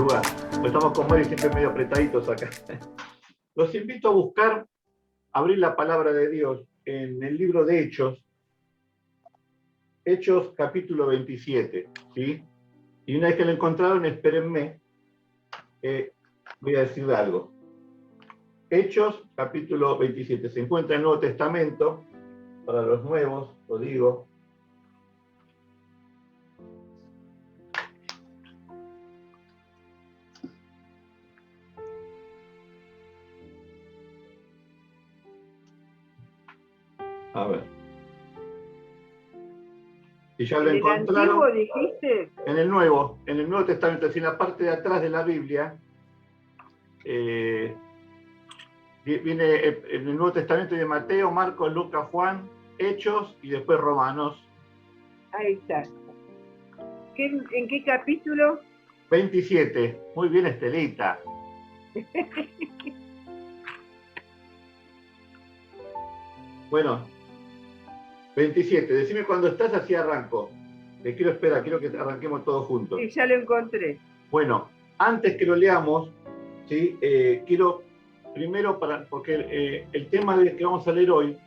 lugar. Pues estamos con Mari siempre medio apretaditos acá. Los invito a buscar, abrir la palabra de Dios en el libro de Hechos, Hechos capítulo 27, ¿sí? Y una vez que lo encontraron, espérenme, voy a decir algo. Hechos capítulo 27, se encuentra en el Nuevo Testamento, para los nuevos, lo digo. A ver. Si ya lo encontraron. ¿En el Antiguo dijiste? En el Nuevo Testamento, es en la parte de atrás de la Biblia, viene en el Nuevo Testamento de Mateo, Marcos, Lucas, Juan, Hechos y después Romanos. Ahí está. ¿En qué capítulo? 27. Muy bien, Estelita. Bueno, 27. Decime cuando estás, así arranco. Quiero que arranquemos todos juntos. Sí, ya lo encontré. Bueno, antes que lo leamos, ¿sí? Quiero primero, porque el tema que vamos a leer hoy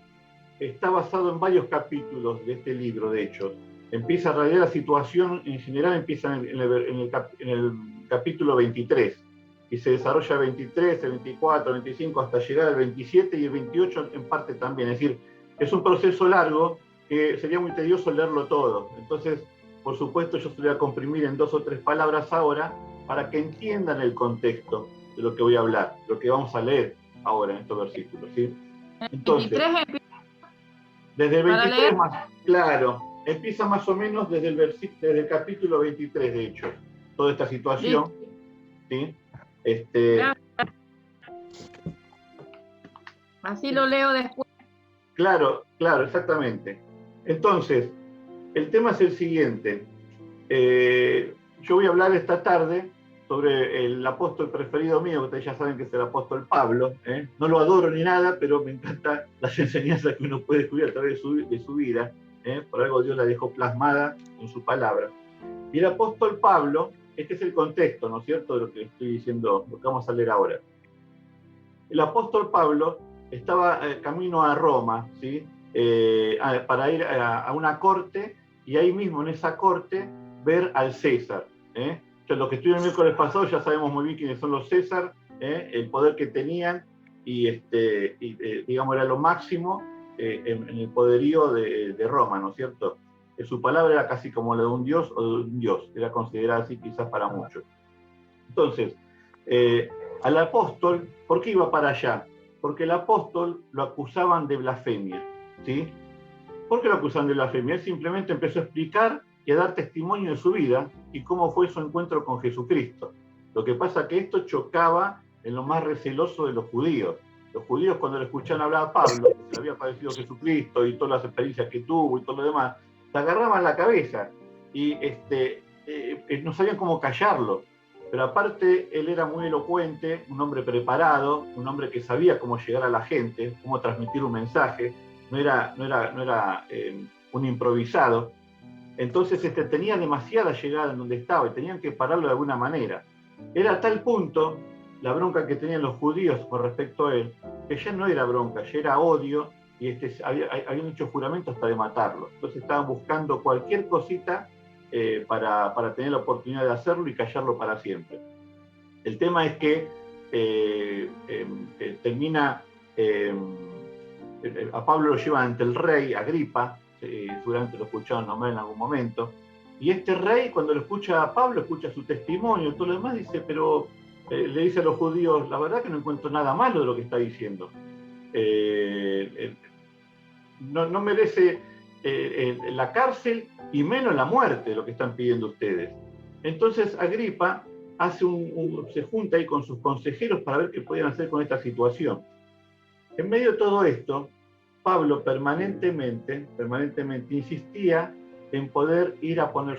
está basado en varios capítulos de este libro, de Hechos. Empieza, en realidad, la situación en general empieza en el capítulo 23 y se desarrolla el 23, el 24, el 25 hasta llegar al 27 y el 28 en parte también. Es decir, es un proceso largo que sería muy tedioso leerlo todo. Entonces, por supuesto, yo se lo voy a comprimir en 2 o 3 palabras ahora para que entiendan el contexto de lo que voy a hablar, lo que vamos a leer ahora en estos versículos, ¿sí? Entonces, desde el 23 más, claro, empieza más o menos desde el capítulo 23, de hecho, toda esta situación, ¿sí? Así lo leo después. Claro, exactamente. Entonces, el tema es el siguiente. Yo voy a hablar esta tarde sobre el apóstol preferido mío, ustedes ya saben que es el apóstol Pablo. No lo adoro ni nada, pero me encantan las enseñanzas que uno puede descubrir a través de su vida. Por algo Dios la dejó plasmada en su palabra. Y el apóstol Pablo, este es el contexto, ¿no es cierto?, de lo que estoy diciendo, lo que vamos a leer ahora. El apóstol Pablo estaba camino a Roma, ¿sí? Para ir a una corte, y ahí mismo en esa corte ver al César. Los que estuvieron el miércoles pasado ya sabemos muy bien quiénes son los César, el poder que tenían, y digamos era lo máximo en el poderío de Roma, ¿no es cierto? Su palabra era casi como la de un dios o de un dios, era considerada así quizás para muchos. Entonces, al apóstol, ¿por qué iba para allá? Porque el apóstol lo acusaban de blasfemia, ¿sí? ¿Por qué lo acusaban de blasfemia? Él simplemente empezó a explicar y a dar testimonio de su vida y cómo fue su encuentro con Jesucristo. Lo que pasa es que esto chocaba en lo más receloso de los judíos. Los judíos, cuando le escuchaban hablar a Pablo, que se le había parecido Jesucristo y todas las experiencias que tuvo y todo lo demás, se agarraban la cabeza y no sabían cómo callarlo. Pero aparte, él era muy elocuente, un hombre preparado, un hombre que sabía cómo llegar a la gente, cómo transmitir un mensaje, no era un improvisado. Entonces tenía demasiada llegada en donde estaba y tenían que pararlo de alguna manera. Era a tal punto la bronca que tenían los judíos con respecto a él, que ya no era bronca, ya era odio, y habían hecho juramento hasta de matarlo. Entonces estaban buscando cualquier cosita para tener la oportunidad de hacerlo y callarlo para siempre. El tema es que termina, a Pablo lo llevan ante el rey Agripa, seguramente lo escucharon nombrar en algún momento, y este rey, cuando lo escucha a Pablo, escucha su testimonio y todo lo demás, dice, pero le dice a los judíos, la verdad que no encuentro nada malo de lo que está diciendo. No merece la cárcel y menos la muerte de lo que están pidiendo ustedes. Entonces Agripa se junta ahí con sus consejeros para ver qué podían hacer con esta situación. En medio de todo esto, Pablo permanentemente insistía en poder ir a poner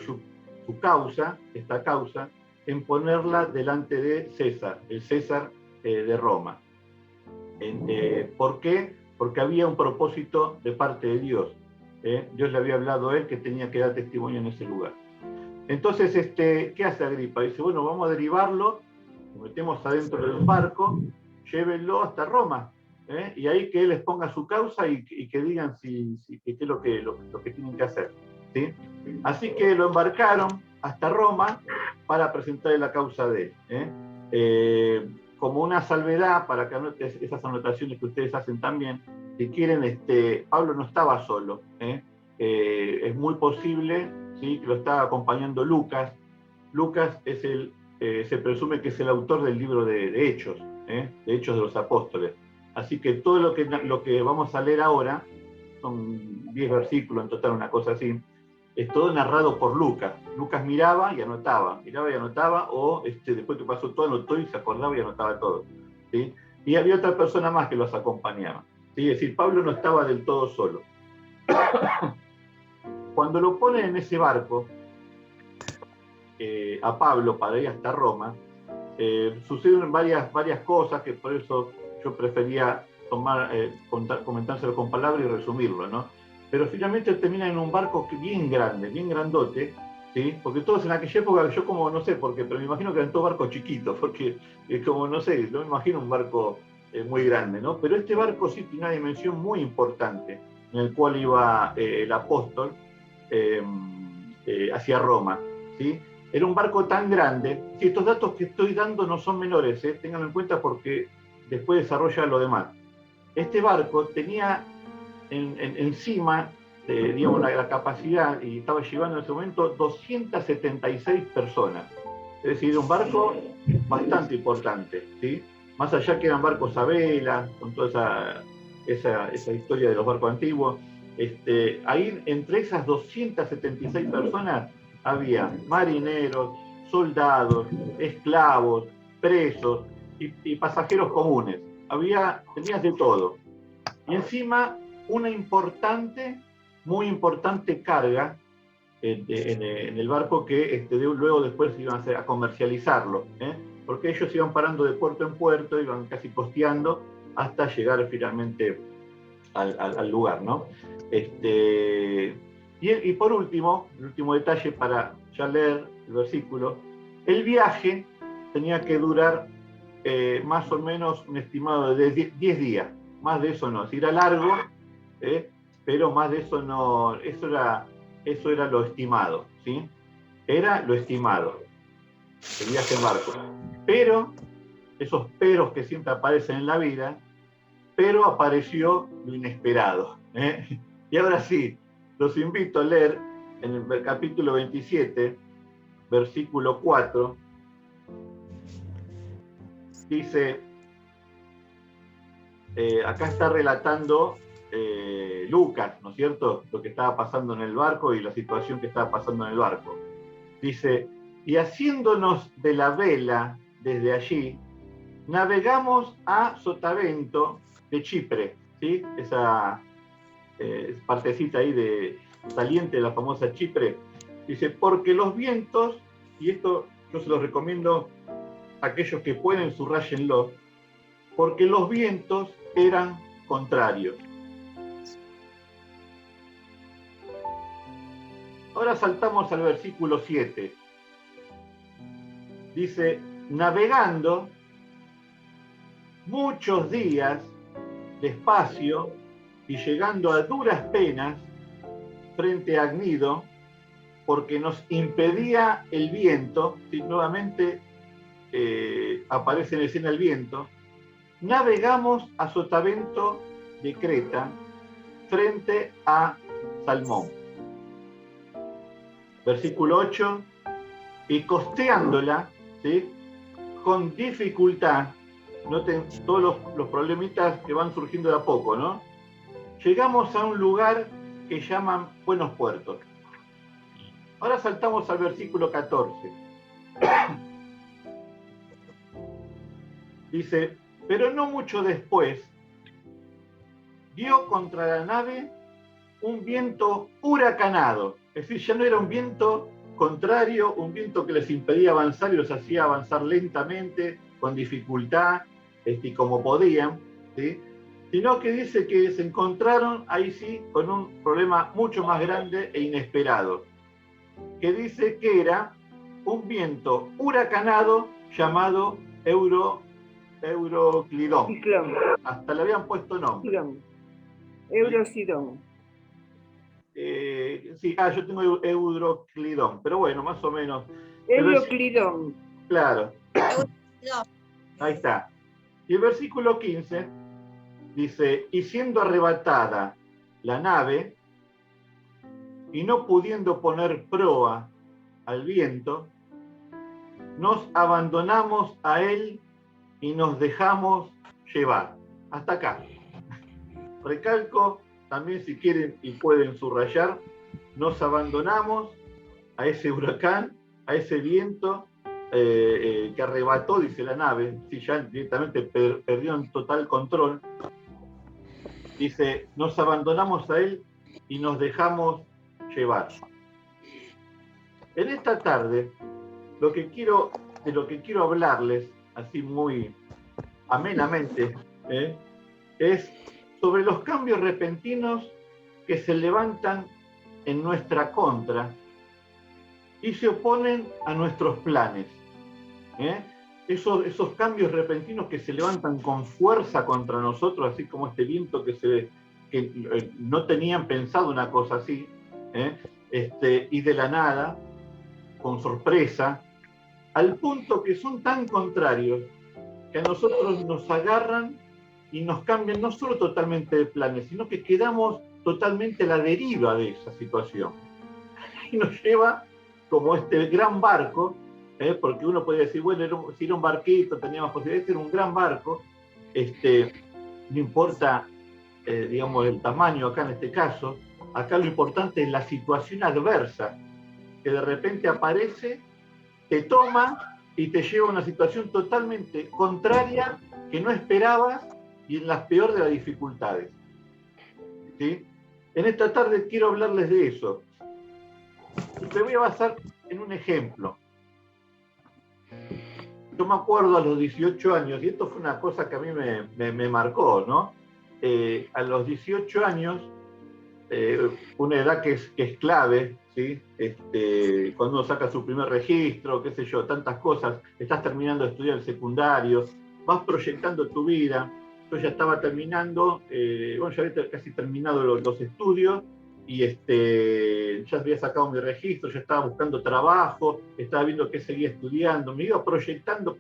esta causa, en ponerla delante de César, el César de Roma. ¿Por qué? Porque había un propósito de parte de Dios. Dios le había hablado a él que tenía que dar testimonio en ese lugar. Entonces, ¿qué hace Agripa? Dice, bueno, vamos a derivarlo, lo metemos adentro de un barco, llévenlo hasta Roma, y ahí que él les ponga su causa y que digan qué es lo que tienen que hacer, ¿sí? Así que lo embarcaron hasta Roma para presentarle la causa de él. Como una salvedad, para que anotes esas anotaciones que ustedes hacen también, si quieren, Pablo no estaba solo, es muy posible, ¿sí?, que lo estaba acompañando Lucas. Lucas es se presume que es el autor del libro de Hechos, de Hechos de los Apóstoles. Así que todo lo que vamos a leer ahora, son 10 versículos en total, una cosa así, es todo narrado por Lucas. Lucas miraba y anotaba, o después que pasó todo, anotó y se acordaba y anotaba todo, ¿sí? Y había otra persona más que los acompañaba, ¿sí? Es decir, Pablo no estaba del todo solo. Cuando lo ponen en ese barco, a Pablo para ir hasta Roma, suceden varias cosas que por eso yo prefería comentárselo con palabras y resumirlo, ¿no? Pero finalmente termina en un barco bien grande, bien grandote, ¿sí? Porque todos en aquella época, yo como no sé por qué, pero me imagino que eran todos barcos chiquitos, porque como no sé, no me imagino un barco muy grande, ¿no? Pero este barco sí tiene una dimensión muy importante, en el cual iba el apóstol hacia Roma, ¿sí? Era un barco tan grande, si estos datos que estoy dando no son menores, ténganlo en cuenta porque después desarrolla lo demás. Este barco tenía encima, digamos, la capacidad, y estaba llevando en ese momento 276 personas. Es decir, un barco bastante importante, ¿sí? Más allá que eran barcos a vela, con toda esa historia de los barcos antiguos, ahí entre esas 276 personas había marineros, soldados, esclavos, presos y pasajeros comunes. Tenías de todo. Y encima una muy importante carga en el barco que luego después iban a comercializarlo, porque ellos iban parando de puerto en puerto, iban casi costeando hasta llegar finalmente al lugar, ¿no? Y por último, el último detalle para ya leer el versículo, el viaje tenía que durar más o menos un estimado de 10 días, más de eso no, es decir, era largo, pero más de eso no, eso era lo estimado, ¿sí? Era lo estimado, el viaje en barco. Pero, esos peros que siempre aparecen en la vida, pero apareció lo inesperado. Y ahora sí, los invito a leer en el capítulo 27, versículo 4, dice, acá está relatando Lucas, ¿no es cierto?, lo que estaba pasando en el barco y la situación que estaba pasando en el barco. Dice, y haciéndonos de la vela desde allí, navegamos a Sotavento de Chipre, ¿sí? Esa partecita ahí de saliente de la famosa Chipre. Dice, porque los vientos, y esto yo se los recomiendo a aquellos que pueden, subrayenlo, porque los vientos eran contrarios. Ahora saltamos al versículo 7. Dice, navegando muchos días despacio y llegando a duras penas frente a Gnido, porque nos impedía el viento, si nuevamente aparece en escena el viento, navegamos a Sotavento de Creta frente a Salmón. Versículo 8, y costeándola, ¿sí?, con dificultad, noten todos los problemitas que van surgiendo de a poco, ¿no? Llegamos a un lugar que llaman Buenos Puertos. Ahora saltamos al versículo 14. Dice, pero no mucho después, dio contra la nave un viento huracanado. Es decir, ya no era un viento contrario, un viento que les impedía avanzar y los hacía avanzar lentamente, con dificultad, como podían, ¿sí?, sino que dice que se encontraron ahí sí con un problema mucho más grande e inesperado. que dice que era un viento huracanado llamado Euroclidón. Ciclón. Hasta le habían puesto nombre. Ciclón. Eurocidón. Sí, yo tengo Euroclidón, pero bueno, más o menos. Euroclidón. Claro. Ahí está. Y el versículo 15 dice, y siendo arrebatada la nave, y no pudiendo poner proa al viento, nos abandonamos a él y nos dejamos llevar. Hasta acá. Recalco, también si quieren y pueden subrayar, nos abandonamos a ese huracán, a ese viento que arrebató, dice la nave, si ya directamente perdieron total control. Dice, nos abandonamos a él y nos dejamos llevar. En esta tarde, de lo que quiero hablarles, así muy amenamente, es sobre los cambios repentinos que se levantan en nuestra contra y se oponen a nuestros planes. Esos cambios repentinos que se levantan con fuerza contra nosotros, así como este viento que no tenían pensado una cosa así, y de la nada, con sorpresa, al punto que son tan contrarios que a nosotros nos agarran y nos cambian no solo totalmente de planes, sino que quedamos totalmente a la deriva de esa situación. Y nos lleva como este gran barco, porque uno podría decir, bueno, si era un barquito, teníamos posibilidades, este era un gran barco, no importa, digamos, el tamaño acá en este caso, acá lo importante es la situación adversa, que de repente aparece, te toma y te lleva a una situación totalmente contraria que no esperabas y en las peores de las dificultades. ¿Sí? En esta tarde quiero hablarles de eso. Y me voy a basar en un ejemplo. Yo me acuerdo a los 18 años, y esto fue una cosa que a mí me marcó, ¿no? A los 18 años, una edad que es clave, ¿sí? Cuando uno saca su primer registro, qué sé yo, tantas cosas, estás terminando de estudiar el secundario, vas proyectando tu vida. Yo ya estaba terminando, ya había casi terminado los estudios, y ya había sacado mi registro, ya estaba buscando trabajo, estaba viendo qué seguía estudiando, me iba proyectando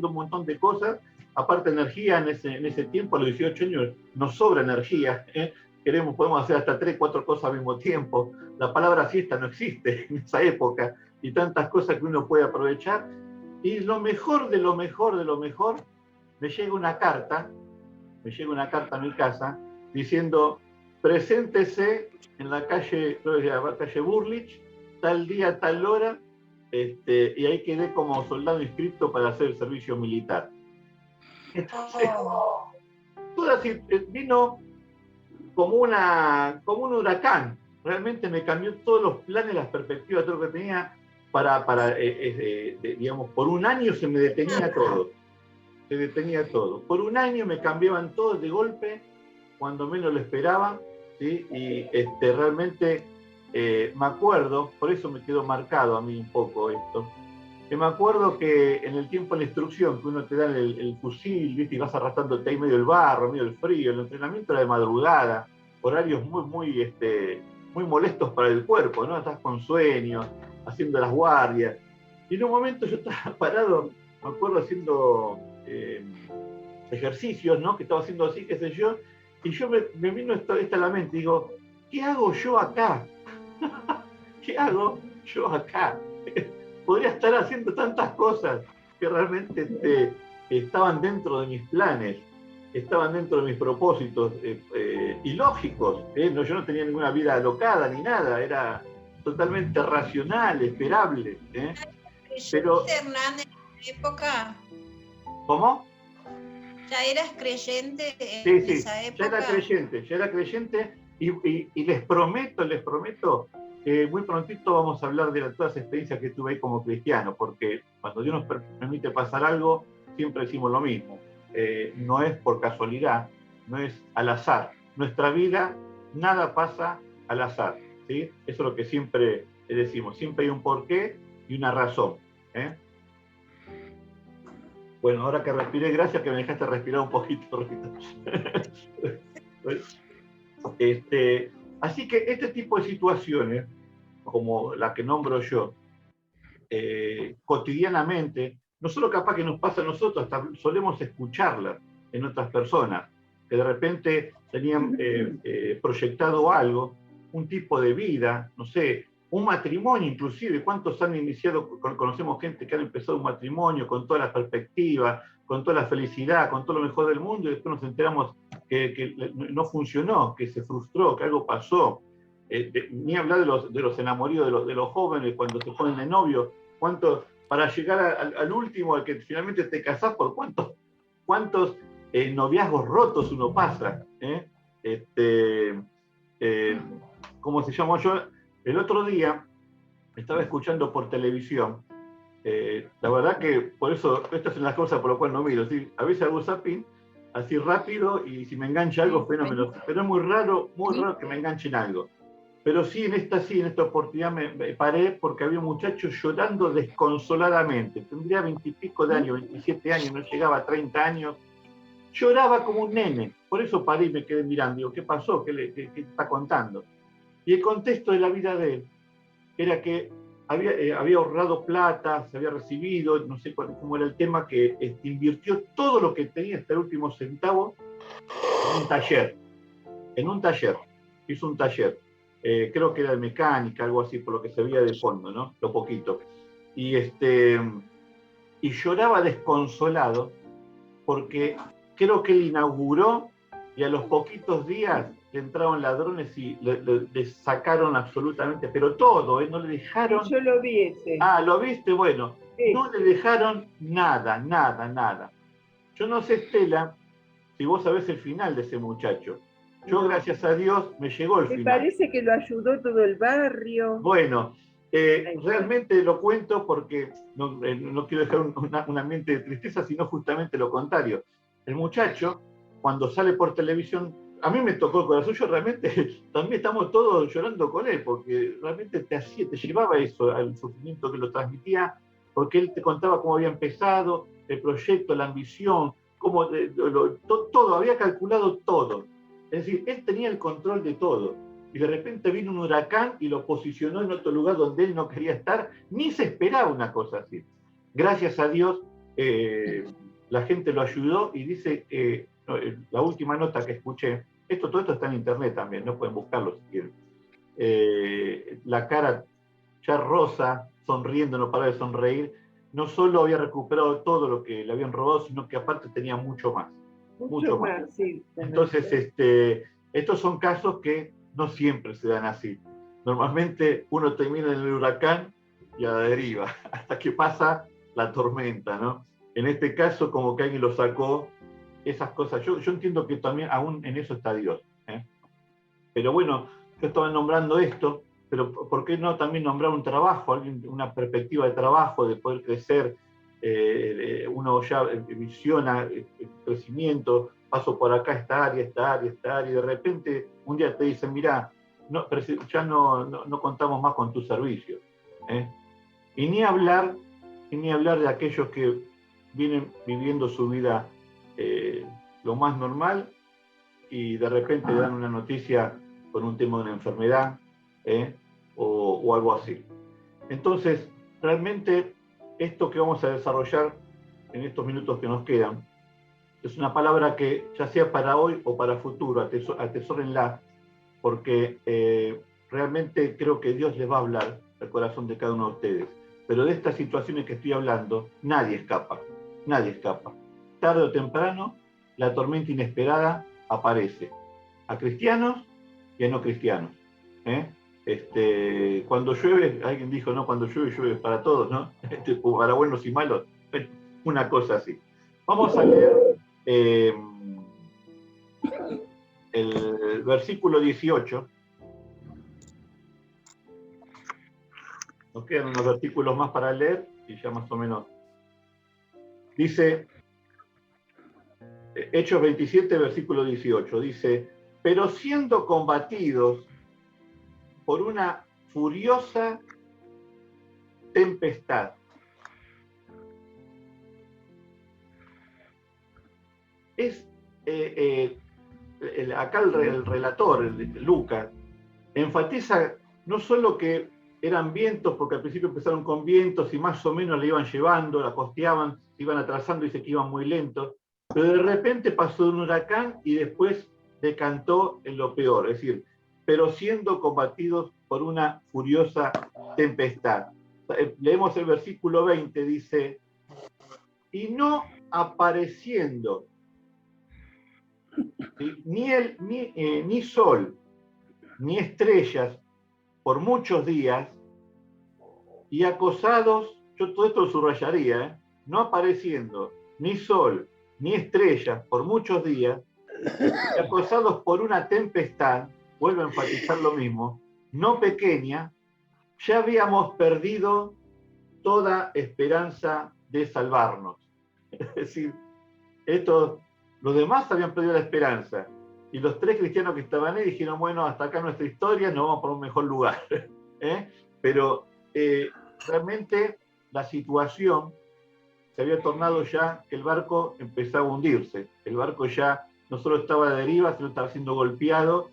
un montón de cosas. Aparte, energía en ese tiempo, a los 18 años, nos sobra energía, podemos hacer hasta 3, 4 cosas al mismo tiempo. La palabra siesta no existe en esa época, y tantas cosas que uno puede aprovechar. Y lo mejor de lo mejor de lo mejor, me llega una carta a mi casa diciendo, preséntese en la calle Burlich, tal día, tal hora, y ahí quedé como soldado inscripto para hacer el servicio militar. Entonces, todo así, vino como un huracán. Realmente me cambió todos los planes, las perspectivas, todo lo que tenía digamos, por un año se me detenía todo. Por un año me cambiaban todo de golpe, cuando menos lo esperaba, ¿sí? Y realmente me acuerdo, por eso me quedó marcado a mí un poco esto, que me acuerdo que en el tiempo de la instrucción, que uno te da el fusil, ¿viste? Y vas arrastrándote ahí medio del barro, medio del frío, el entrenamiento era de madrugada, horarios muy molestos para el cuerpo, ¿no? Estás con sueños, haciendo las guardias. Y en un momento yo estaba parado, me acuerdo, haciendo ejercicios, ¿no? Que estaba haciendo así, qué sé yo, y yo me vino esto a la mente, digo, ¿qué hago yo acá? ¿Qué hago yo acá? Podría estar haciendo tantas cosas que realmente estaban dentro de mis planes, estaban dentro de mis propósitos y lógicos. No, yo no tenía ninguna vida alocada ni nada, era totalmente racional, esperable. Pero, Hernández, en esa época. ¿Cómo? ¿Ya eras creyente en Sí, esa época? Ya era creyente y les prometo que muy prontito vamos a hablar de todas las experiencias que tuve ahí como cristiano, porque cuando Dios nos permite pasar algo, siempre decimos lo mismo. No es por casualidad, no es al azar. Nuestra vida, nada pasa al azar, ¿sí? Eso es lo que siempre le decimos, siempre hay un porqué y una razón. Bueno, ahora que respiré, gracias que me dejaste respirar un poquito, Rita. Así que este tipo de situaciones, como la que nombro yo, cotidianamente, no solo capaz que nos pasa a nosotros, hasta solemos escucharlas en otras personas, que de repente tenían proyectado algo, un tipo de vida, no sé, un matrimonio inclusive. ¿Cuántos han iniciado? Conocemos gente que han empezado un matrimonio con toda la perspectiva, con toda la felicidad, con todo lo mejor del mundo, y después nos enteramos que no funcionó, que se frustró, que algo pasó. Ni hablar de los enamorados, de los jóvenes cuando se ponen de novio, para llegar al último, al que finalmente te casás, por cuántos noviazgos rotos uno pasa. ¿Cómo se llama? Yo el otro día estaba escuchando por televisión, la verdad que por eso, estas son las cosas por las cuales no miro, ¿sí? A veces hago zapping así rápido y si me engancha algo, fenómeno, pero es muy raro que me enganchen algo. Pero sí, en esta oportunidad me paré porque había un muchacho llorando desconsoladamente. Tendría 20 y pico de años, 27 años, no llegaba a 30 años. Lloraba como un nene. Por eso paré y me quedé mirando. Digo, ¿qué pasó? ¿Qué está contando? Y el contexto de la vida de él era que había ahorrado plata, se había recibido, no sé cómo era el tema, que invirtió todo lo que tenía hasta el último centavo en un taller. Hizo un taller. Creo que era de mecánica, algo así, por lo que se veía de fondo, ¿no? Lo poquito. Y lloraba desconsolado porque creo que él inauguró y a los poquitos días le entraron ladrones y le sacaron absolutamente, pero todo, no le dejaron... Yo lo vi ese. Ah, ¿lo viste? Bueno, sí. No le dejaron nada. Yo no sé, Estela, si vos sabés el final de ese muchacho. Yo, gracias a Dios, me llegó el final. Me parece que lo ayudó todo el barrio. Bueno, realmente lo cuento porque no quiero dejar un ambiente de tristeza, sino justamente lo contrario. El muchacho, cuando sale por televisión, a mí me tocó el corazón. Yo realmente, también estamos todos llorando con él, porque realmente te llevaba eso, al sufrimiento que lo transmitía, porque él te contaba cómo había empezado, el proyecto, la ambición, todo, había calculado todo. Es decir, él tenía el control de todo. Y de repente vino un huracán y lo posicionó en otro lugar donde él no quería estar, ni se esperaba una cosa así. Gracias a Dios, la gente lo ayudó y dice, la última nota que escuché, todo esto está en internet también, no pueden buscarlo si quieren. La cara ya rosa, sonriendo, no paraba de sonreír, no solo había recuperado todo lo que le habían robado, sino que aparte tenía mucho más. Mucho más. Sí, entonces, estos son casos que no siempre se dan así. Normalmente uno termina en el huracán y a la deriva, hasta que pasa la tormenta, ¿no? En este caso, como que alguien lo sacó, esas cosas. Yo entiendo que también aún en eso está Dios. Pero bueno, yo estaba nombrando esto, pero ¿por qué no también nombrar un trabajo, una perspectiva de trabajo, de poder crecer? Uno ya visiona el crecimiento, paso por acá, esta área, y de repente un día te dicen, mira, ya no contamos más con tus servicios. Y ni hablar de aquellos que vienen viviendo su vida lo más normal y de repente dan una noticia con un tema de una enfermedad o algo así. Entonces, realmente esto que vamos a desarrollar en estos minutos que nos quedan es una palabra que ya sea para hoy o para futuro, atesórenla, porque realmente creo que Dios les va a hablar al corazón de cada uno de ustedes. Pero de estas situaciones que estoy hablando, nadie escapa. Tarde o temprano, la tormenta inesperada aparece a cristianos y a no cristianos. Cuando llueve, alguien dijo, no, cuando llueve para todos, ¿no? Para buenos y malos, una cosa así. Vamos a leer el versículo 18. Nos quedan unos versículos más para leer y ya más o menos. Dice, Hechos 27, versículo 18, dice, pero siendo combatidos por una furiosa tempestad. Es acá el relator, Lucas, enfatiza no solo que eran vientos, porque al principio empezaron con vientos y más o menos le iban llevando, la costeaban, se iban atrasando, dice que iban muy lentos, pero de repente pasó de un huracán y después decantó en lo peor, es decir, pero siendo combatidos por una furiosa tempestad. Leemos el versículo 20, dice, y no apareciendo ni sol, ni estrellas por muchos días, y acosados, yo todo esto lo subrayaría, no apareciendo ni sol, ni estrellas por muchos días, y acosados por una tempestad, vuelvo a enfatizar lo mismo, no pequeña, ya habíamos perdido toda esperanza de salvarnos. Es decir, los demás habían perdido la esperanza. Y los 3 cristianos que estaban ahí dijeron, bueno, hasta acá nuestra historia, nos vamos por un mejor lugar. Pero realmente la situación se había tornado ya que el barco empezaba a hundirse. El barco ya no solo estaba a la deriva, sino estaba siendo golpeado.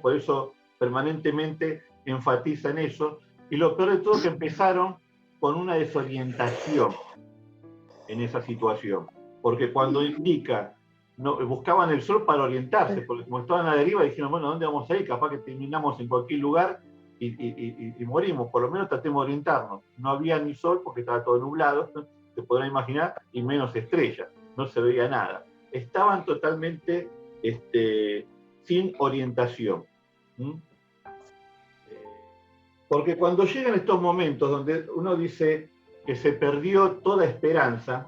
Por eso permanentemente enfatiza en eso. Y lo peor de todo es que empezaron con una desorientación en esa situación. Porque cuando indica, buscaban el sol para orientarse, porque como estaban a la deriva dijeron, bueno, ¿dónde vamos a ir? Capaz que terminamos en cualquier lugar y morimos, por lo menos tratemos de orientarnos. No había ni sol porque estaba todo nublado, se podrán imaginar, y menos estrellas, no se veía nada. Estaban totalmente sin orientación. Porque cuando llegan estos momentos donde uno dice que se perdió toda esperanza,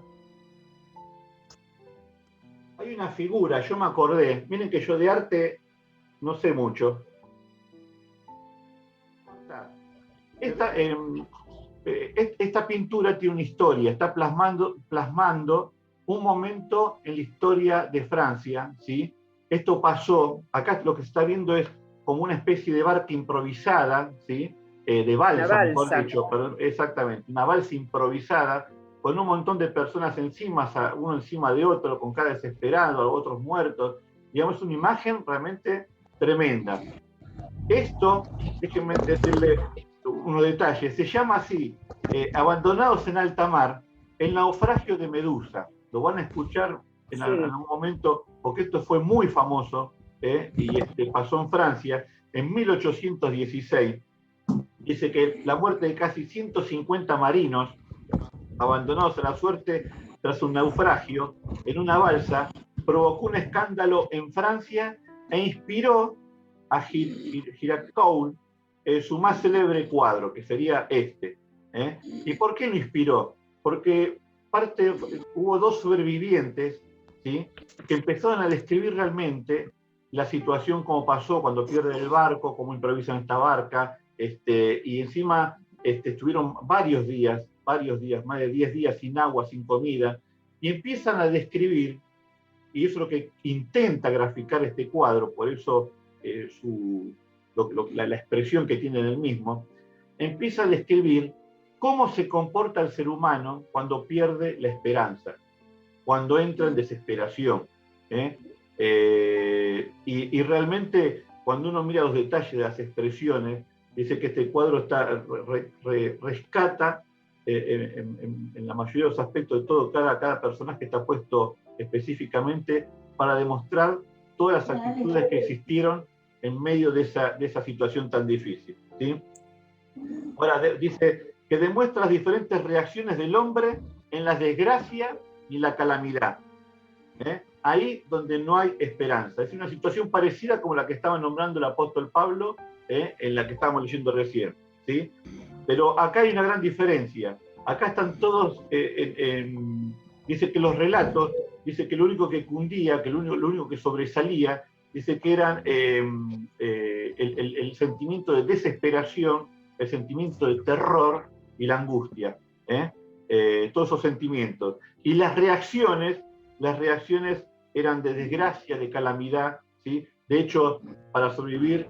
hay una figura, yo me acordé, miren que yo de arte no sé mucho. Esta pintura tiene una historia, está plasmando un momento en la historia de Francia, ¿sí? Esto pasó, acá lo que se está viendo es como una especie de barca improvisada, ¿sí? De balsa, mejor dicho, perdón, exactamente, una balsa improvisada, con un montón de personas encima, uno encima de otro, con cara desesperado, otros muertos. Digamos, una imagen realmente tremenda. Esto, déjenme decirle unos detalles, se llama así, Abandonados en alta mar, el naufragio de Medusa. Lo van a escuchar en algún momento, porque esto fue muy famoso, y pasó en Francia, en 1816. Dice que la muerte de casi 150 marinos abandonados a la suerte tras un naufragio en una balsa provocó un escándalo en Francia e inspiró a Giraud su más célebre cuadro, que sería este. ¿Y por qué lo inspiró? Porque hubo 2 sobrevivientes, ¿sí?, que empezaron a describir realmente la situación, como pasó cuando pierden el barco, cómo improvisan esta barca, y encima estuvieron varios días, más de 10 días sin agua, sin comida, y empiezan a describir, y eso es lo que intenta graficar este cuadro, por eso la expresión que tiene en el mismo, empieza a describir cómo se comporta el ser humano cuando pierde la esperanza, cuando entra en desesperación. Y realmente, cuando uno mira los detalles de las expresiones, dice que este cuadro rescata en la mayoría de los aspectos de todo, cada personaje está puesto específicamente para demostrar todas las actitudes que existieron en medio de esa situación tan difícil, ¿sí? Ahora dice que demuestra las diferentes reacciones del hombre en la desgracia y la calamidad. Ahí donde no hay esperanza. Es una situación parecida como la que estaba nombrando el apóstol Pablo, en la que estábamos leyendo recién, ¿sí? Pero acá hay una gran diferencia. Acá están todos, dice que los relatos, dice que lo único que cundía, que lo único que sobresalía, dice que eran el sentimiento de desesperación, el sentimiento de terror y la angustia. Todos esos sentimientos. Y las reacciones eran de desgracia, de calamidad, ¿sí? De hecho, para sobrevivir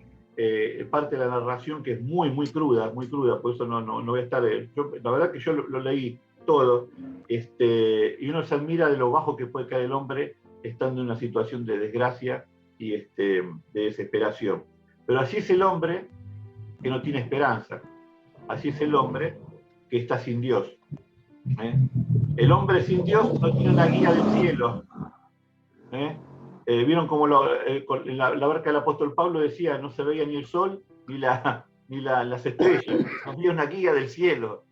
parte de la narración que es muy, muy cruda, por eso no voy a estar... la verdad que yo lo leí todo, y uno se admira de lo bajo que puede caer el hombre estando en una situación de desgracia y de desesperación. Pero así es el hombre que no tiene esperanza, así es el hombre que está sin Dios. El hombre sin Dios no tiene una guía del cielo. Vieron como en la barca del apóstol Pablo decía, no se veía ni el sol ni las estrellas, no había una guía del cielo.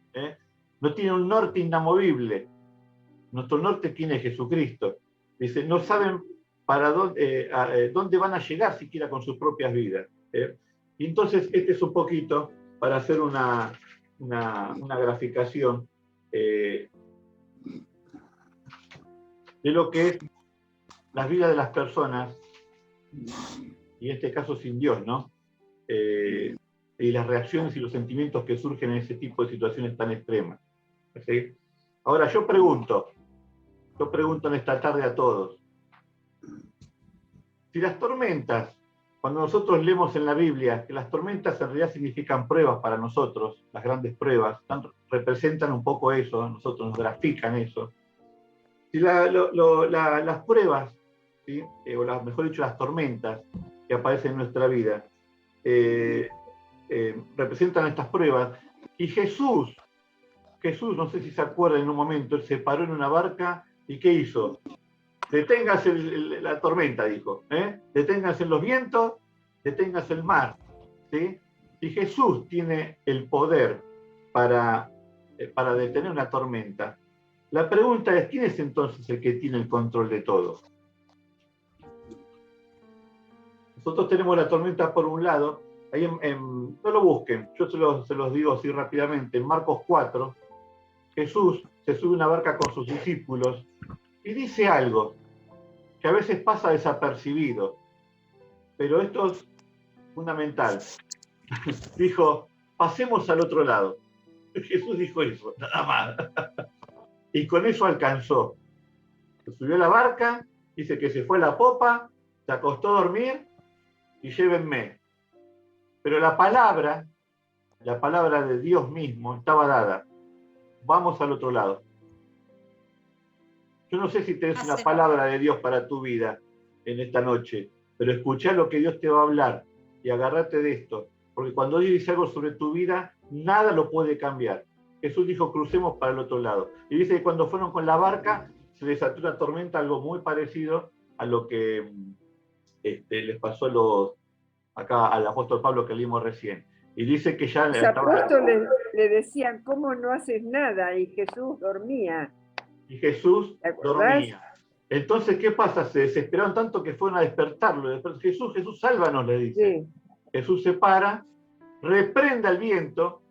No tiene un norte inamovible. Nuestro norte, ¿quién es? Jesucristo. Dice, no saben para dónde van a llegar siquiera con sus propias vidas. Y entonces, este es un poquito para hacer una graficación de lo que es la vida de las personas, y en este caso sin Dios, ¿no? Y las reacciones y los sentimientos que surgen en ese tipo de situaciones tan extremas. ¿Sí? Ahora, yo pregunto en esta tarde a todos, si las tormentas, cuando nosotros leemos en la Biblia que las tormentas en realidad significan pruebas para nosotros, las grandes pruebas, representan un poco eso, a nosotros nos grafican eso. Si las pruebas, ¿sí? O mejor dicho, las tormentas que aparecen en nuestra vida, representan estas pruebas, y Jesús, no sé si se acuerdan, en un momento, él se paró en una barca, ¿y qué hizo? Deténgase la tormenta, dijo. Deténgase los vientos, deténgase el mar. ¿Sí? Y Jesús tiene el poder para detener una tormenta. La pregunta es, ¿quién es entonces el que tiene el control de todo? Nosotros tenemos la tormenta por un lado, ahí no lo busquen, yo se los digo así rápidamente, en Marcos 4, Jesús se sube a una barca con sus discípulos y dice algo que a veces pasa desapercibido, pero esto es fundamental. Dijo, pasemos al otro lado. Jesús dijo eso, nada más. Y con eso alcanzó. Se subió a la barca, dice que se fue a la popa, se acostó a dormir y llévenme. Pero la palabra de Dios mismo estaba dada. Vamos al otro lado. Yo no sé si tenés una palabra de Dios para tu vida en esta noche, pero escuchá lo que Dios te va a hablar y agárrate de esto, porque cuando Dios dice algo sobre tu vida, nada lo puede cambiar. Jesús dijo, crucemos para el otro lado. Y dice que cuando fueron con la barca, se desató una tormenta, algo muy parecido a lo que les pasó acá al apóstol Pablo que leímos recién. Y dice que ya... Los apóstoles le decían, ¿cómo no haces nada? Y Jesús dormía. Y Jesús dormía. Entonces, ¿qué pasa? Se desesperaron tanto que fueron a despertarlo. Jesús, sálvanos, le dice. Sí. Jesús se para, reprende al viento,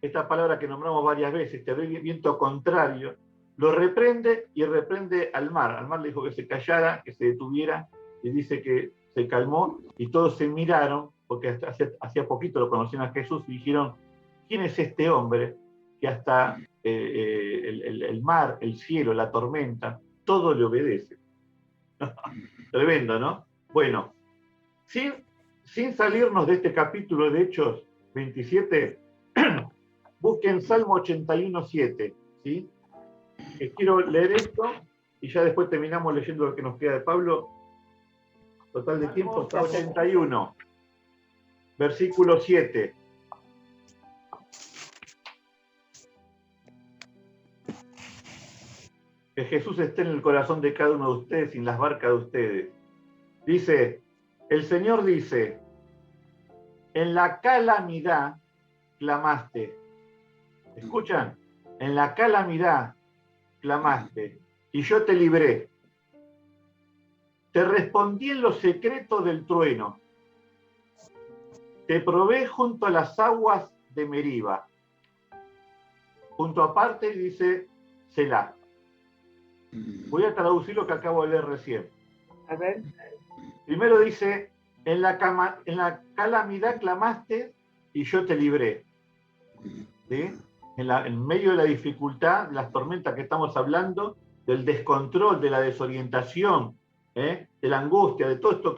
esta palabra que nombramos varias veces, este viento contrario, lo reprende y reprende al mar. Al mar le dijo que se callara, que se detuviera, y dice que se calmó, y todos se miraron, porque hacía poquito lo conocían a Jesús, y dijeron, ¿quién es este hombre que hasta el mar, el cielo, la tormenta, todo le obedece? Tremendo, ¿no? Bueno, sin salirnos de este capítulo de Hechos 27, busquen Salmo 81:7, ¿sí? Quiero leer esto y ya después terminamos leyendo lo que nos queda de Pablo. Total de tiempo está 81, versículo 7. Que Jesús esté en el corazón de cada uno de ustedes y en las barcas de ustedes. Dice, el Señor dice, en la calamidad clamaste. ¿Escuchan? En la calamidad clamaste y yo te libré. Te respondí en los secretos del trueno. Te probé junto a las aguas de Meriba. Junto aparte dice Selah. Voy a traducir lo que acabo de leer recién. A ver. Primero dice, en la calamidad clamaste y yo te libré. ¿Sí? En medio de la dificultad, de las tormentas que estamos hablando, del descontrol, de la desorientación, de la angustia, de todo esto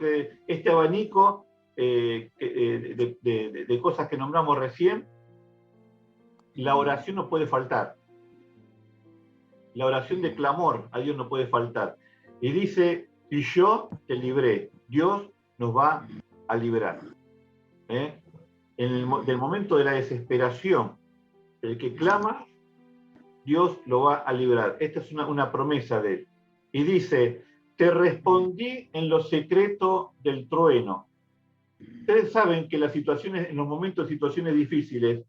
este abanico de cosas que nombramos recién, la oración no puede faltar. La oración de clamor a Dios no puede faltar. Y dice, y yo te libré. Dios nos va a liberar. Del momento de la desesperación, el que clama, Dios lo va a librar. Esta es una promesa de él. Y dice, te respondí en lo secreto del trueno. Ustedes saben que las situaciones, en los momentos de situaciones difíciles,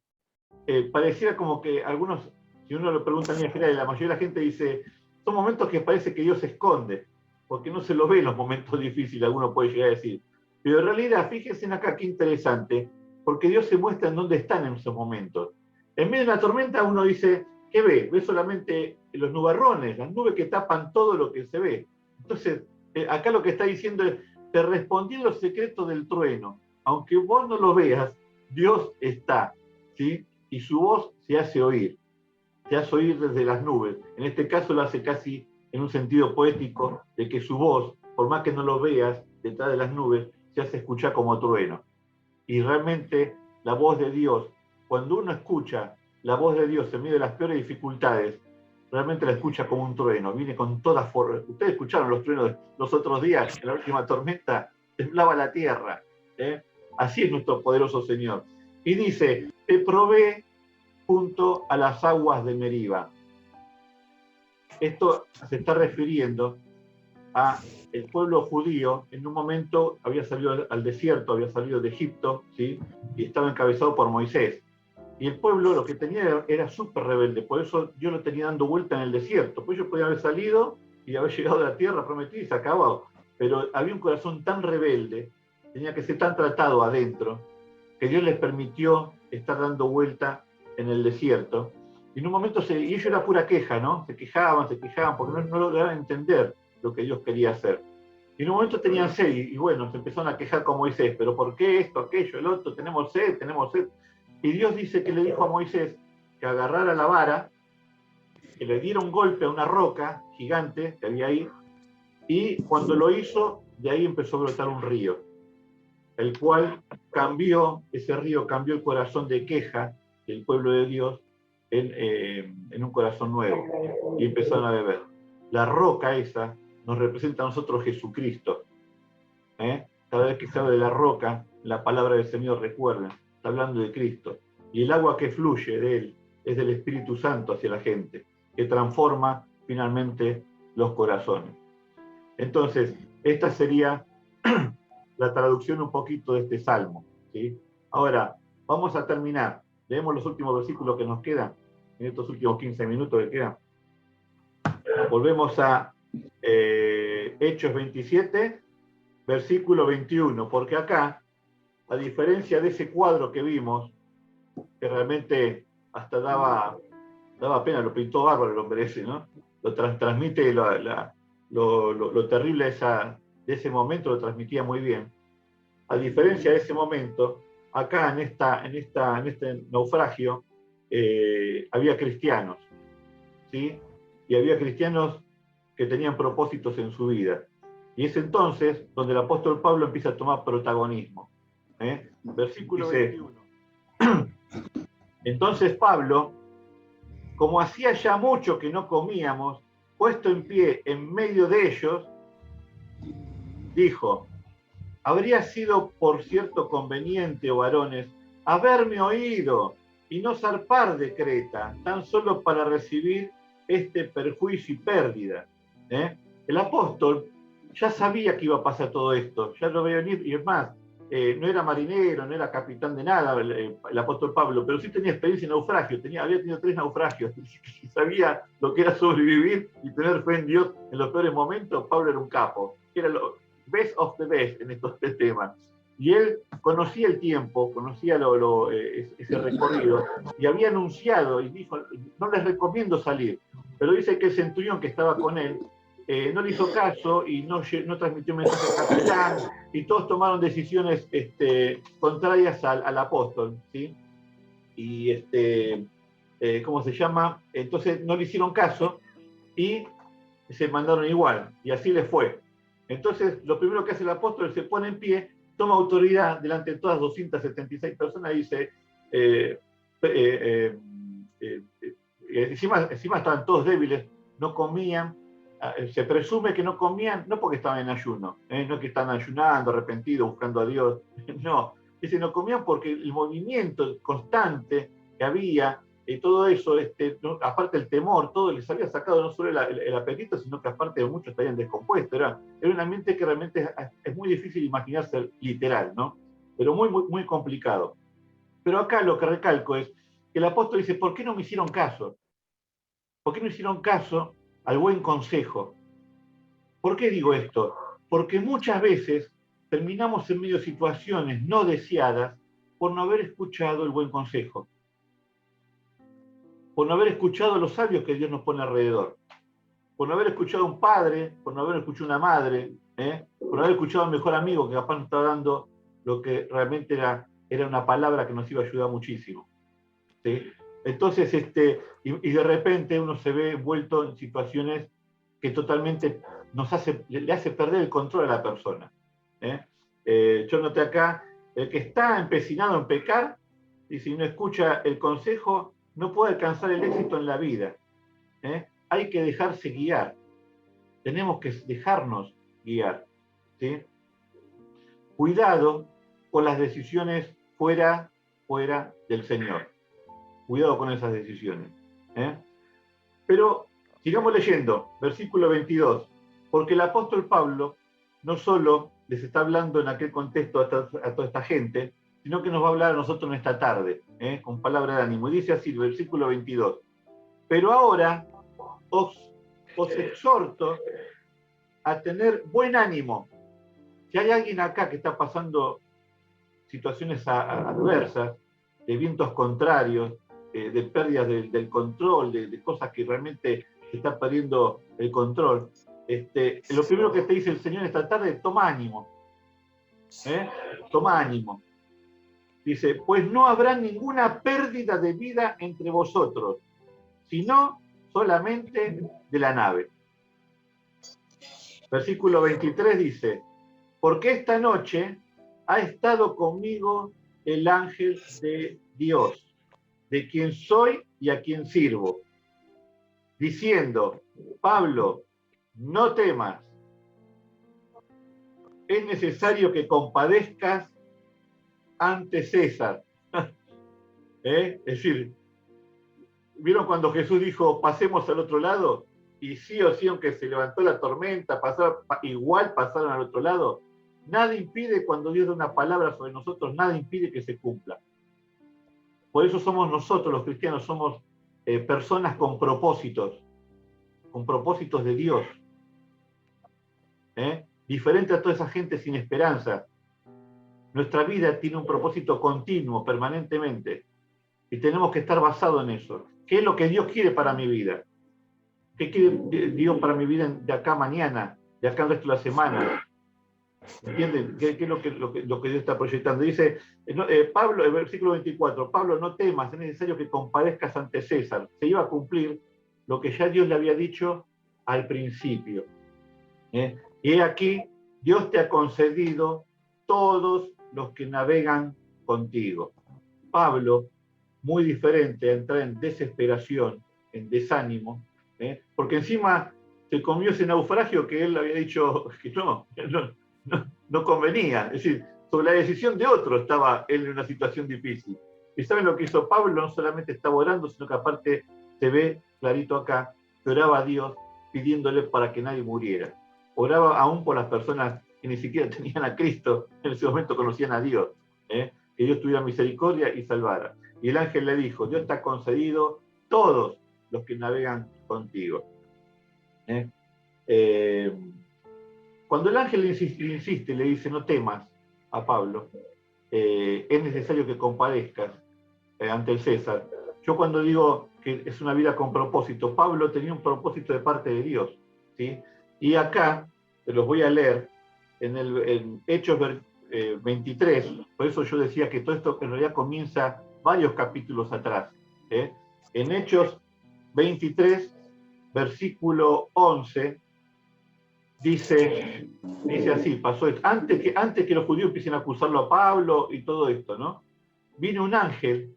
pareciera como que algunos, si uno lo pregunta a mí, la mayoría de la gente dice, son momentos que parece que Dios se esconde, porque no se lo ve en los momentos difíciles, alguno puede llegar a decir. Pero en realidad, fíjense acá qué interesante, porque Dios se muestra en dónde están en esos momentos. En medio de una tormenta uno dice, ¿qué ve? Ve solamente los nubarrones, las nubes que tapan todo lo que se ve. Entonces, acá lo que está diciendo es, te respondí en los secretos del trueno. Aunque vos no lo veas, Dios está, ¿sí? Y su voz se hace oír desde las nubes. En este caso lo hace casi en un sentido poético, de que su voz, por más que no lo veas detrás de las nubes, se hace escuchar como trueno. Y realmente la voz de Dios, cuando uno escucha la voz de Dios en medio de las peores dificultades, realmente la escucha como un trueno, viene con toda fuerza. Ustedes escucharon los truenos los otros días, en la última tormenta, temblaba la tierra. Así es nuestro poderoso Señor. Y dice, te probé junto a las aguas de Meriba. Esto se está refiriendo a el pueblo judío. En un momento había salido al desierto, había salido de Egipto, ¿sí? Y estaba encabezado por Moisés. Y el pueblo lo que tenía era súper rebelde, por eso Dios lo tenía dando vuelta en el desierto. Pues ellos podían haber salido y haber llegado a la tierra prometida y se acabó. Pero había un corazón tan rebelde, tenía que ser tan tratado adentro, que Dios les permitió estar dando vuelta en el desierto. Y en un momento, y ello era pura queja, ¿no? Se quejaban, porque no lograban entender lo que Dios quería hacer. Y en un momento tenían sed, y bueno, se empezaron a quejar con Moisés, pero ¿por qué esto, aquello, el otro? Tenemos sed. Y Dios dice que le dijo a Moisés que agarrara la vara, que le diera un golpe a una roca gigante que había ahí, y cuando lo hizo, de ahí empezó a brotar un río, el cual ese río cambió el corazón de queja del pueblo de Dios en un corazón nuevo, y empezaron a beber. La roca esa nos representa a nosotros Jesucristo. Cada vez que se habla de la roca, la palabra del Señor, recuerden, está hablando de Cristo. Y el agua que fluye de Él es del Espíritu Santo hacia la gente, que transforma finalmente los corazones. Entonces, esta sería la traducción un poquito de este salmo, ¿sí? Ahora, vamos a terminar. Leemos los últimos versículos que nos quedan, en estos últimos 15 minutos que quedan. Volvemos a Hechos 27, versículo 21, porque acá, a diferencia de ese cuadro que vimos, que realmente hasta daba pena, lo pintó bárbaro el hombre ese, ¿no? Lo transmite lo terrible de ese momento, lo transmitía muy bien. A diferencia de ese momento, acá en este naufragio había cristianos, ¿sí? Y había cristianos que tenían propósitos en su vida. Y es entonces donde el apóstol Pablo empieza a tomar protagonismo. Versículo 21. Entonces Pablo, como hacía ya mucho que no comíamos, puesto en pie en medio de ellos, dijo, habría sido por cierto conveniente, oh varones, haberme oído y no zarpar de Creta, tan solo para recibir este perjuicio y pérdida. El apóstol ya sabía que iba a pasar todo esto, ya lo veía venir, y es más, no era marinero, no era capitán de nada el apóstol Pablo, pero sí tenía experiencia en naufragio, había tenido 3 naufragios, y sabía lo que era sobrevivir y tener fe en Dios en los peores momentos. Pablo era un capo, era lo best of the best en estos temas. Y él conocía el tiempo, conocía ese recorrido, y había anunciado y dijo, no les recomiendo salir, pero dice que el centurión que estaba con él no le hizo caso y no transmitió mensaje al capitán, y todos tomaron decisiones contrarias al apóstol, ¿sí? Y ¿cómo se llama? Entonces no le hicieron caso y se mandaron igual, y así les fue. Entonces lo primero que hace el apóstol, se pone en pie toma autoridad delante de todas 276 personas y dice, encima estaban todos débiles, no comían, se presume que no comían, no porque estaban en ayuno, no que estaban ayunando, arrepentidos, buscando a Dios, no, dice, no comían porque el movimiento constante que había, y todo eso, aparte el temor, todo les había sacado no solo el apetito, sino que aparte de muchos estarían descompuestos. Era un ambiente que realmente es muy difícil imaginarse literal, ¿no? Pero muy, muy, muy complicado. Pero acá lo que recalco es que el apóstol dice, ¿por qué no me hicieron caso? ¿Por qué no hicieron caso al buen consejo? ¿Por qué digo esto? Porque muchas veces terminamos en medio de situaciones no deseadas por no haber escuchado el buen consejo, por no haber escuchado a los sabios que Dios nos pone alrededor, por no haber escuchado a un padre, por no haber escuchado a una madre, por no haber escuchado a un mejor amigo que capaz nos estaba dando lo que realmente era una palabra que nos iba a ayudar muchísimo. ¿Sí? Entonces, y de repente uno se ve envuelto en situaciones que totalmente le hace perder el control a la persona. Yo noté acá, el que está empecinado en pecar, y si no escucha el consejo, no puede alcanzar el éxito en la vida. Hay que dejarse guiar. Tenemos que dejarnos guiar. ¿Sí? Cuidado con las decisiones fuera del Señor. Cuidado con esas decisiones. Pero sigamos leyendo, versículo 22. Porque el apóstol Pablo no solo les está hablando en aquel contexto a toda esta gente, sino que nos va a hablar a nosotros en esta tarde, con palabra de ánimo. Y dice así, versículo 22. Pero ahora os exhorto a tener buen ánimo. Si hay alguien acá que está pasando situaciones adversas, de vientos contrarios, de pérdidas del control, de cosas que realmente se está perdiendo el control, lo primero que te dice el Señor esta tarde, toma ánimo. Toma ánimo. Dice, pues no habrá ninguna pérdida de vida entre vosotros, sino solamente de la nave. Versículo 23 dice, porque esta noche ha estado conmigo el ángel de Dios, de quien soy y a quien sirvo, diciendo, Pablo, no temas, es necesario que compadezcas ante César. Es decir, ¿vieron cuando Jesús dijo, pasemos al otro lado? Y sí o sí, aunque se levantó la tormenta, igual pasaron al otro lado. Nada impide, cuando Dios da una palabra sobre nosotros, nada impide que se cumpla. Por eso somos nosotros, los cristianos, somos personas con propósitos de Dios. Diferente a toda esa gente sin esperanza. Nuestra vida tiene un propósito continuo, permanentemente. Y tenemos que estar basados en eso. ¿Qué es lo que Dios quiere para mi vida? ¿Qué quiere Dios para mi vida de acá a mañana, de acá al resto de la semana? ¿Entienden? ¿Qué es lo que Dios está proyectando? Dice Pablo, el versículo 24, Pablo, no temas, es necesario que comparezcas ante César. Se iba a cumplir lo que ya Dios le había dicho al principio. Y aquí, Dios te ha concedido todos los que navegan contigo. Pablo, muy diferente a entrar en desesperación, en desánimo, porque encima se comió ese naufragio que él había dicho que no convenía. Es decir, sobre la decisión de otro estaba él en una situación difícil. ¿Y saben lo que hizo Pablo? No solamente estaba orando, sino que aparte se ve clarito acá, que oraba a Dios pidiéndole para que nadie muriera. Oraba aún por las personas que ni siquiera tenían a Cristo, en ese momento conocían a Dios, que Dios tuviera misericordia y salvara. Y el ángel le dijo, Dios te ha concedido todos los que navegan contigo. Cuando el ángel le insiste, le dice, no temas a Pablo, es necesario que comparezcas ante el César. Yo cuando digo que es una vida con propósito, Pablo tenía un propósito de parte de Dios, ¿sí? Y acá, te los voy a leer, en Hechos 23, por eso yo decía que todo esto en realidad comienza varios capítulos atrás. En Hechos 23, versículo 11, dice así, pasó esto. Antes que los judíos empiecen a acusarlo a Pablo y todo esto, ¿no? Vino un ángel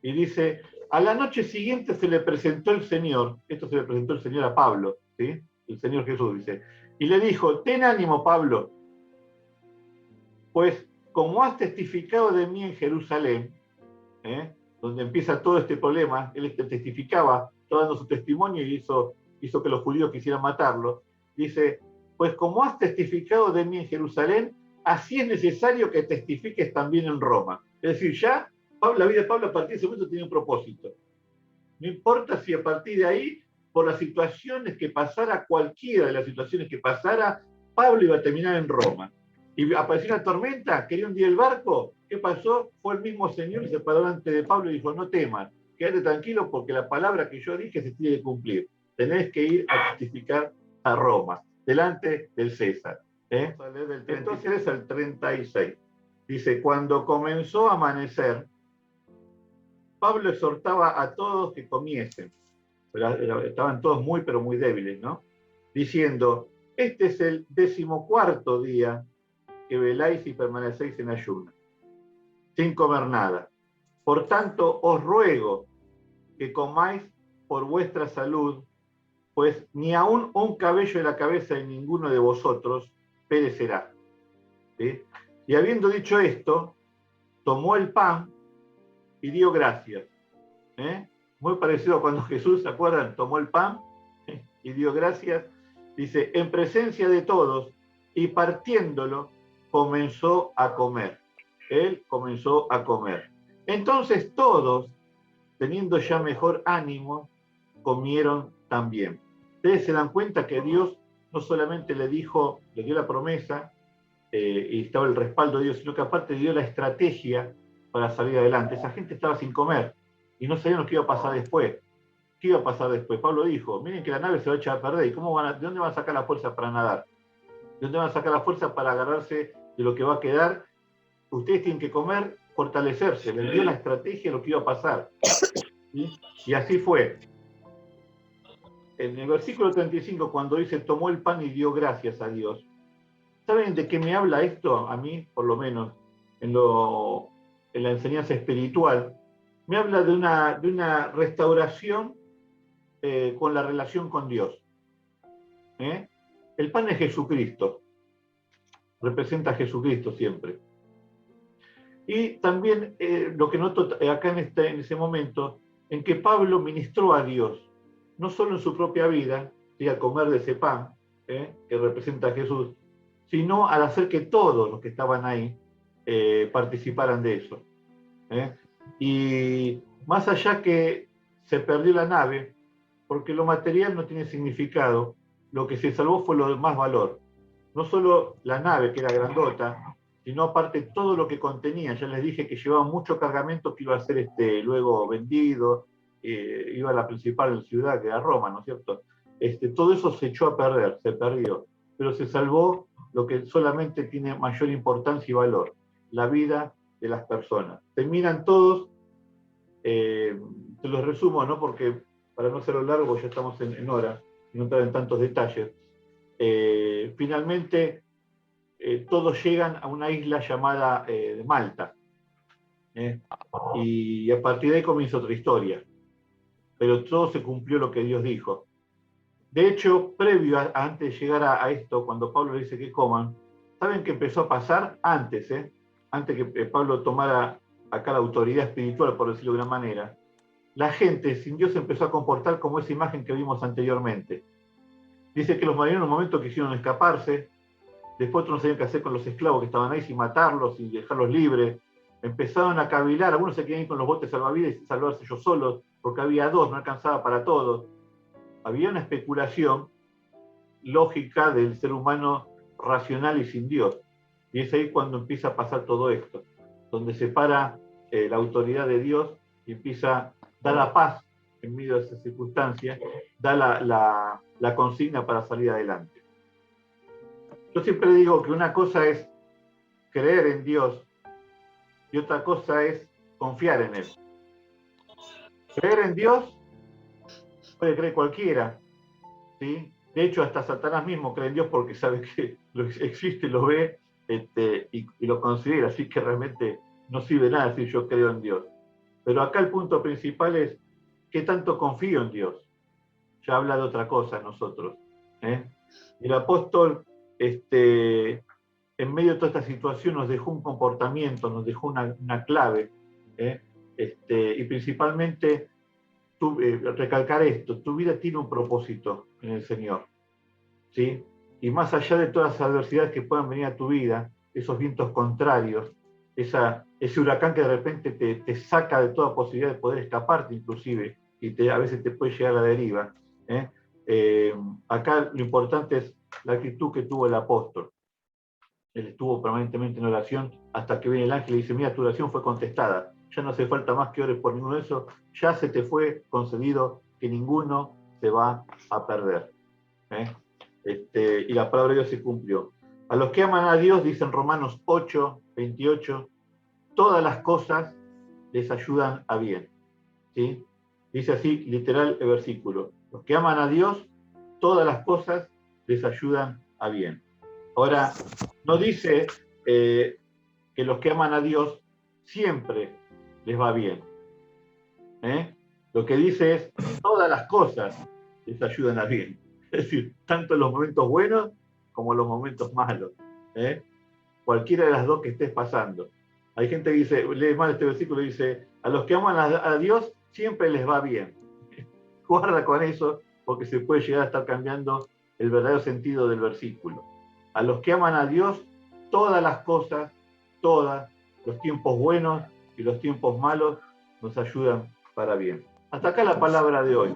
y dice, a la noche siguiente se le presentó el Señor, esto se le presentó el Señor a Pablo, ¿sí? El Señor Jesús dice, y le dijo, ten ánimo, Pablo, pues como has testificado de mí en Jerusalén, donde empieza todo este problema, él testificaba, dando su testimonio y hizo que los judíos quisieran matarlo, dice, pues como has testificado de mí en Jerusalén, así es necesario que testifiques también en Roma. Es decir, ya la vida de Pablo a partir de ese momento tenía un propósito. No importa si a partir de ahí, por las situaciones que pasara, cualquiera de las situaciones que pasara, Pablo iba a terminar en Roma. Y apareció una tormenta, quería hundir el barco. ¿Qué pasó? Fue el mismo Señor y se paró delante de Pablo y dijo, no temas, quédate tranquilo porque la palabra que yo dije se tiene que cumplir. Tenés que ir a testificar a Roma, delante del César. Del 33 al 36. Dice, cuando comenzó a amanecer, Pablo exhortaba a todos que comiesen. Estaban todos muy, pero muy débiles, ¿no? Diciendo, este es el 14º día que veláis y permanecéis en ayuno, sin comer nada. Por tanto, os ruego que comáis por vuestra salud, pues ni aun un cabello de la cabeza de ninguno de vosotros perecerá. ¿Sí? Y habiendo dicho esto, tomó el pan y dio gracias. Muy parecido a cuando Jesús, ¿se acuerdan? Tomó el pan y dio gracias. Dice, en presencia de todos, y partiéndolo, comenzó a comer. Él comenzó a comer. Entonces todos, teniendo ya mejor ánimo, comieron también. Ustedes se dan cuenta que Dios no solamente le dio la promesa, y estaba el respaldo de Dios, sino que aparte dio la estrategia para salir adelante. Esa gente estaba sin comer y no sabían lo que iba a pasar después. ¿Qué iba a pasar después? Pablo dijo, miren que la nave se va a echar a perder. ¿Y de dónde van a sacar la fuerza para nadar? ¿De dónde van a sacar la fuerza para agarrarse de lo que va a quedar? Ustedes tienen que comer, fortalecerse. Les dio la estrategia de lo que iba a pasar. ¿Sí? Y así fue. En el versículo 35, cuando dice, tomó el pan y dio gracias a Dios. ¿Saben de qué me habla esto? A mí, por lo menos, en la enseñanza espiritual. Me habla de una restauración con la relación con Dios. El pan es Jesucristo. Representa a Jesucristo siempre. Y también lo que noto acá en ese momento, en que Pablo ministró a Dios, no solo en su propia vida, ¿sí? Al comer de ese pan, que representa a Jesús, sino al hacer que todos los que estaban ahí participaran de eso. Y más allá que se perdió la nave, porque lo material no tiene significado, lo que se salvó fue lo de más valor. No solo la nave, que era grandota, sino aparte todo lo que contenía. Ya les dije que llevaba mucho cargamento que iba a ser luego vendido, iba a la principal ciudad, que era Roma, ¿no es cierto? Todo eso se echó a perder, se perdió. Pero se salvó lo que solamente tiene mayor importancia y valor, la vida de las personas. Terminan todos, te los resumo, ¿no? Porque para no hacerlo largo, ya estamos en hora, y no entrar en tantos detalles. Finalmente, todos llegan a una isla llamada Malta. Y a partir de ahí comienza otra historia. Pero todo se cumplió lo que Dios dijo. De hecho, previo antes de llegar a esto, cuando Pablo le dice que coman, ¿saben qué empezó a pasar antes? Antes que Pablo tomara acá la autoridad espiritual, por decirlo de una manera, la gente sin Dios empezó a comportar como esa imagen que vimos anteriormente. Dice que los marineros en un momento quisieron escaparse, después otros no sabían qué hacer con los esclavos que estaban ahí, si matarlos y dejarlos libres. Empezaron a cavilar, algunos se querían ir con los botes salvavidas y salvarse ellos solos, porque había dos, no alcanzaba para todos. Había una especulación lógica del ser humano racional y sin Dios. Y es ahí cuando empieza a pasar todo esto, donde se para la autoridad de Dios y empieza, da la paz en medio de esas circunstancias, da la consigna para salir adelante. Yo siempre digo que una cosa es creer en Dios y otra cosa es confiar en Él. Creer en Dios puede creer cualquiera, ¿sí? De hecho, hasta Satanás mismo cree en Dios porque sabe que existe, lo ve y lo considera, así que realmente no sirve nada decir yo creo en Dios. Pero acá el punto principal es qué tanto confío en Dios. Ya habla de otra cosa nosotros. El apóstol, en medio de toda esta situación, nos dejó un comportamiento, nos dejó una clave, y principalmente recalcar esto: tu vida tiene un propósito en el Señor, ¿sí? Y más allá de todas las adversidades que puedan venir a tu vida, esos vientos contrarios, ese huracán que de repente te saca de toda posibilidad de poder escaparte inclusive, y a veces te puede llegar a la deriva, acá lo importante es la actitud que tuvo el apóstol. Él estuvo permanentemente en oración hasta que viene el ángel y dice: mira, tu oración fue contestada, ya no hace falta más que ores por ninguno de esos, ya se te fue concedido, que ninguno se va a perder. Y la palabra de Dios se cumplió. A los que aman a Dios, dicen Romanos 8, 28, todas las cosas les ayudan a bien. ¿Sí? Dice así, literal, el versículo. Los que aman a Dios, todas las cosas les ayudan a bien. Ahora, no dice que los que aman a Dios siempre les va bien. Lo que dice es todas las cosas les ayudan a bien. Es decir, tanto en los momentos buenos como en los momentos malos. Cualquiera de las dos que estés pasando. Hay gente que dice, lee mal este versículo y dice: a los que aman a Dios siempre les va bien. Guarda con eso, porque se puede llegar a estar cambiando el verdadero sentido del versículo. A los que aman a Dios, todas las cosas, todas, los tiempos buenos y los tiempos malos, nos ayudan para bien. Hasta acá la palabra de hoy.